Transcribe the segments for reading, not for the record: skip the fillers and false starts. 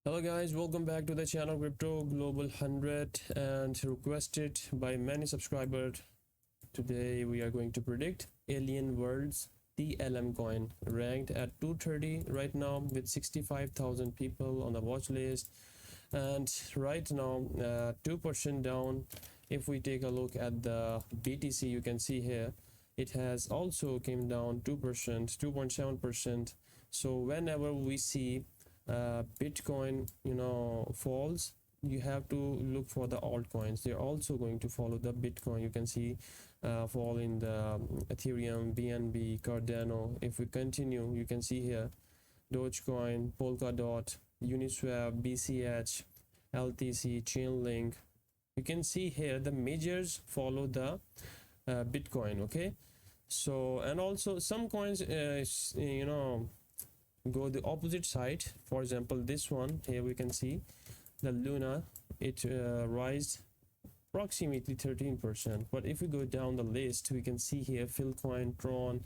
Hello guys, welcome back to the channel Crypto Global 100 and requested by many subscribers. Today we are going to predict Alien Worlds TLM coin, ranked at 230 right now with 65,000 people on the watch list, and right now 2% down. If we take a look at the BTC, you can see here it has also came down 2%, 2.7%. so whenever we see Bitcoin falls, you have to look for the altcoins. They're also going to follow the Bitcoin. You can see fall in the Ethereum, BNB, Cardano. If we continue, you can see here Dogecoin, Polkadot, Uniswap, BCH, LTC, Chainlink. You can see here the majors follow the Bitcoin. Okay, so and also some coins go the opposite side. For example, this one here, we can see the Luna, it rised approximately 13%. But if we go down the list, we can see here Philcoin, Tron,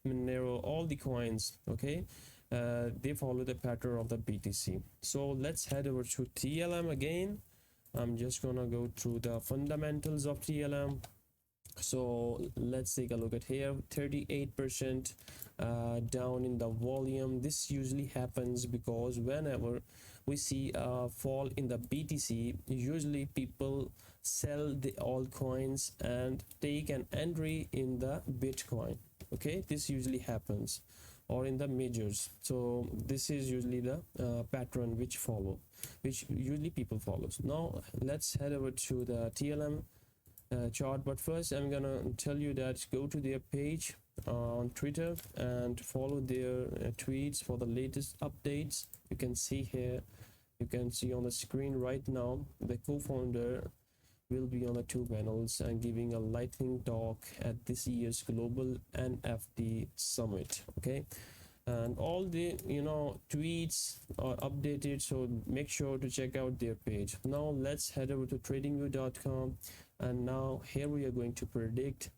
Monero, all the coins, okay, they follow the pattern of the BTC. So let's head over to TLM again. I'm just gonna go through the fundamentals of TLM. So let's take a look at here, 38% down in the volume. This usually happens because whenever we see a fall in the BTC, usually people sell the altcoins and take an entry in the Bitcoin. Okay, this usually happens, or in the majors. So this is usually the pattern which usually people follows. Now let's head over to the TLM chart, but first I'm gonna tell you that go to their page on Twitter and follow their tweets for the latest updates. You can see here, you can see on the screen right now, the co-founder will be on the two panels and giving a lightning talk at this year's global NFT summit. Okay, and all the tweets are updated, so make sure to check out their page. Now let's head over to tradingview.com, and now here we are going to predict.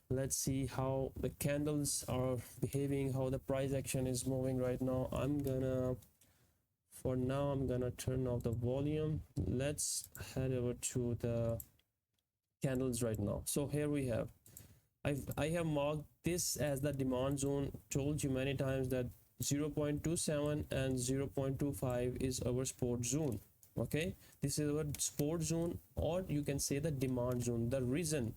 Let's see how the candles are behaving, how the price action is moving right now. For now I'm gonna turn off the volume. Let's head over to the candles right now. So here we have, I have marked this as the demand zone. Told you many times that 0.27 and 0.25 is our support zone. Okay, this is our support zone, or you can say the demand zone. The reason,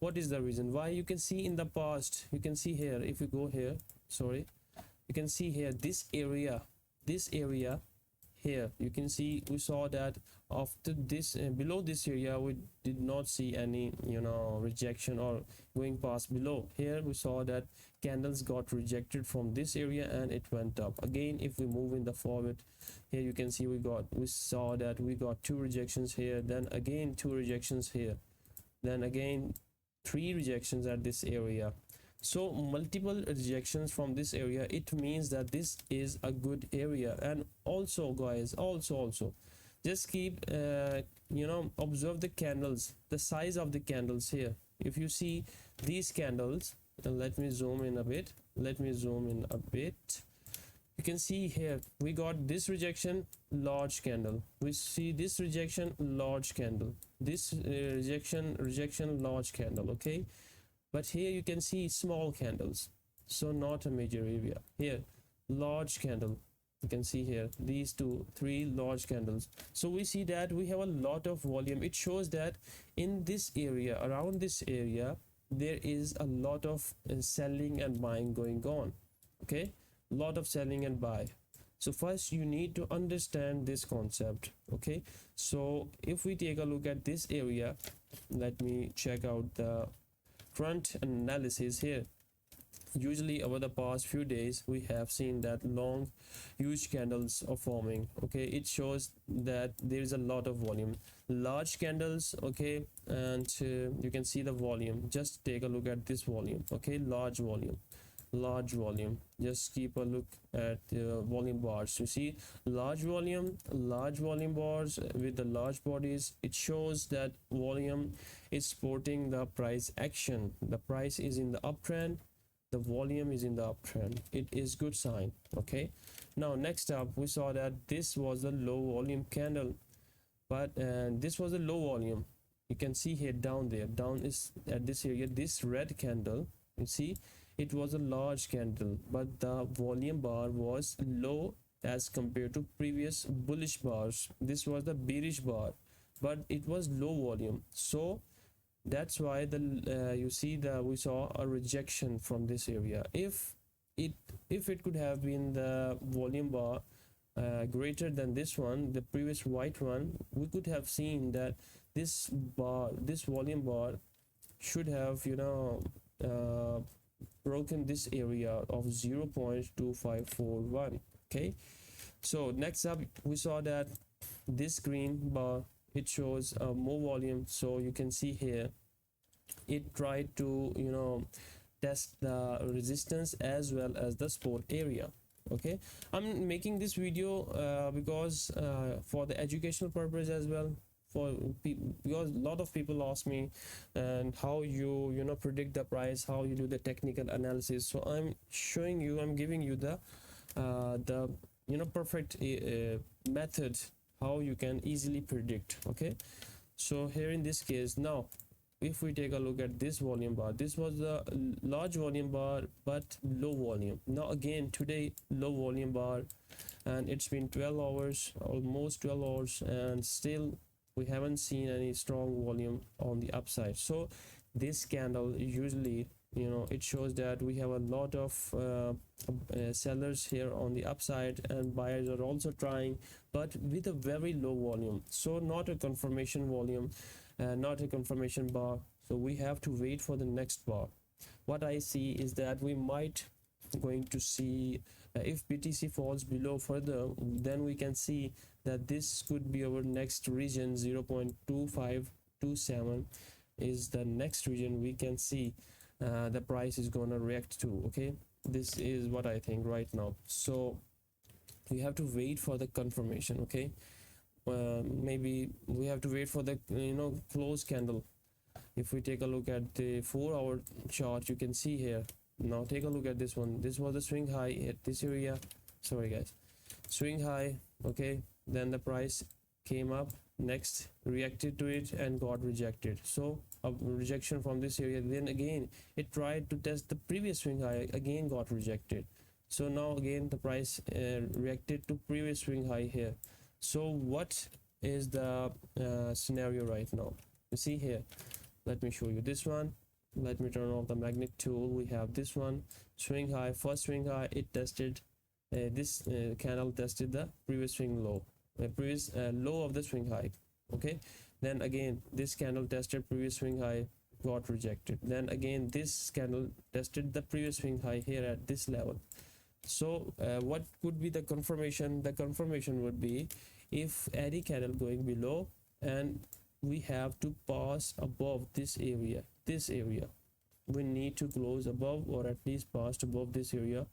what is the reason why? You can see in the past, you can see here, if you go here, sorry, you can see here this area here, you can see we saw that after this below this area we did not see any rejection or going past below. Here we saw that candles got rejected from this area and it went up again. If we move in the forward, here you can see we saw that we got two rejections here, then again two rejections here, then again three rejections at this area. So multiple rejections from this area, it means that this is a good area. And also guys, also just keep observe the candles, the size of the candles here. If you see these candles, let me zoom in a bit, you can see here we got this rejection, large candle, we see this rejection, large candle, this rejection, large candle. Okay, but here you can see small candles, so not a major area. Here large candle, you can see here these three large candles. So we see that we have a lot of volume. It shows that in this area, around this area, there is a lot of selling and buying going on. Okay, lot of selling and buy. So first you need to understand this concept. Okay, so if we take a look at this area, let me check out the front analysis here. Usually over the past few days we have seen that long huge candles are forming. Okay, it shows that there is a lot of volume, large candles. Okay, and you can see the volume. Just take a look at this volume. Okay, large volume. Just keep a look at the volume bars. You see large volume bars with the large bodies. It shows that volume is supporting the price action. The price is in the uptrend, the volume is in the uptrend. It is good sign. Okay, Now next up, we saw that this was a low volume candle, but this was a low volume. You can see here down there, down is at this area, this red candle, you see it was a large candle, but the volume bar was low as compared to previous bullish bars. This was the bearish bar, but it was low volume, so that's why the you see that we saw a rejection from this area. If it could have been the volume bar greater than this one, the previous white one, we could have seen that this volume bar should have, you know, broken this area of 0.2541. okay, so next up we saw that this green bar, it shows more volume. So you can see here it tried to, you know, test the resistance as well as the support area. Okay, I'm making this video because for the educational purpose as well, for people, because a lot of people ask me and how you know predict the price, how you do the technical analysis. So I'm showing you, I'm giving you the you know perfect method how you can easily predict. Okay, so here in this case, now if we take a look at this volume bar, this was a large volume bar but low volume. Now again today low volume bar, and it's been 12 hours, almost 12 hours, and still we haven't seen any strong volume on the upside. So this candle usually, you know, it shows that we have a lot of sellers here on the upside, and buyers are also trying, but with a very low volume. So not a confirmation volume, not a confirmation bar. So we have to wait for the next bar. What I see is that we might going to see if BTC falls below further, then we can see that this could be our next region. 0.2527 is the next region we can see the price is gonna react to. Okay, this is what I think right now. So we have to wait for the confirmation. Okay, maybe we have to wait for the, you know, close candle. If we take a look at the 4-hour chart, you can see here. Now take a look at this one. This was a swing high at this area, sorry guys, swing high. Okay, then the price came up, next reacted to it and got rejected. So a rejection from this area, then again it tried to test the previous swing high, again got rejected. So now again the price reacted to previous swing high here. So what is the scenario right now? You see here, let me show you this one. Let me turn off the magnet tool. We have this one, swing high, first swing high, it tested this candle tested the previous swing low, previous low of the swing high. Okay, then again this candle tested previous swing high, got rejected. Then again this candle tested the previous swing high here at this level. So what could be the confirmation? The confirmation would be if any candle going below and we have to pass above this area, we need to close above or at least pass above this area,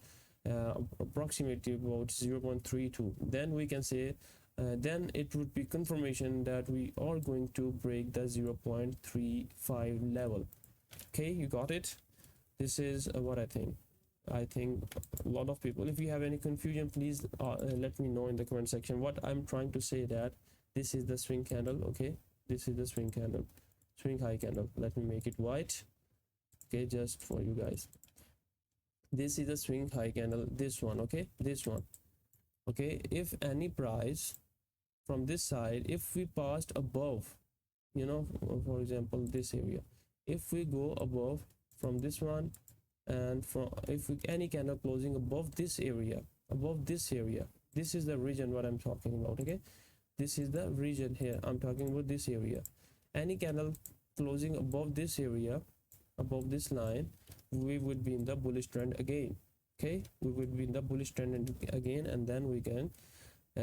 approximately about 0.32. Then we can say then it would be confirmation that we are going to break the 0.35 level. Okay, you got it? This is what I think. I think a lot of people, if you have any confusion, please let me know in the comment section. What I'm trying to say that this is the swing candle. Okay, this is the swing candle, swing high candle. Let me make it white. Okay, just for you guys, this is the swing high candle, this one. Okay, this one. Okay, if any price from this side, if we passed above, you know, for example this area, if we go above from this one, and from if we any candle closing above this area, this is the region what I'm talking about. Okay, this is the region here I'm talking about, this area. Any candle closing above this area, above this line, we would be in the bullish trend again. Okay, we would be in the bullish trend again, and then we can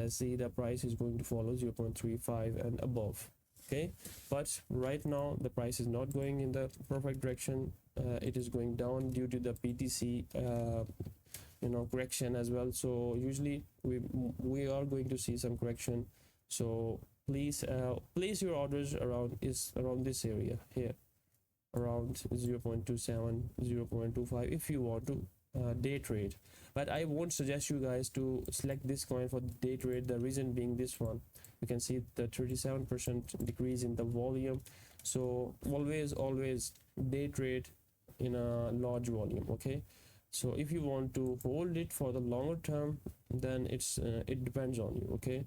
see the price is going to follow 0.35 and above. Okay, but right now the price is not going in the perfect direction. It is going down due to the BTC you know correction as well. So usually we are going to see some correction. So please place your orders around this area here, around 0.27, 0.25 if you want to day trade, but I won't suggest you guys to select this coin for day trade. The reason being this one, you can see the 37% decrease in the volume. So always day trade in a large volume. Okay, so if you want to hold it for the longer term, then it depends on you. Okay,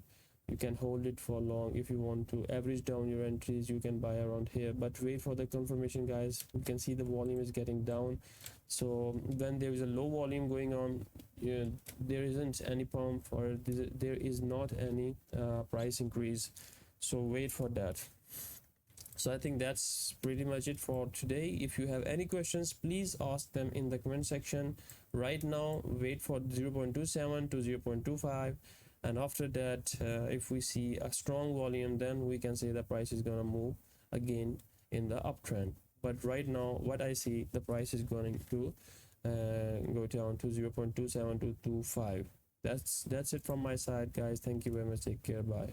you can hold it for long. If you want to average down your entries, you can buy around here, but wait for the confirmation, guys. You can see the volume is getting down. So when there is a low volume going on, there isn't any pump, or there is not any price increase, so wait for that. So I think that's pretty much it for today. If you have any questions, please ask them in the comment section. Right now, wait for 0.27 to 0.25, and after that, if we see a strong volume, then we can say the price is gonna move again in the uptrend. But right now, what I see, the price is going to go down to 0.27 to 25. That's it from my side, guys. Thank you very much. Take care. Bye.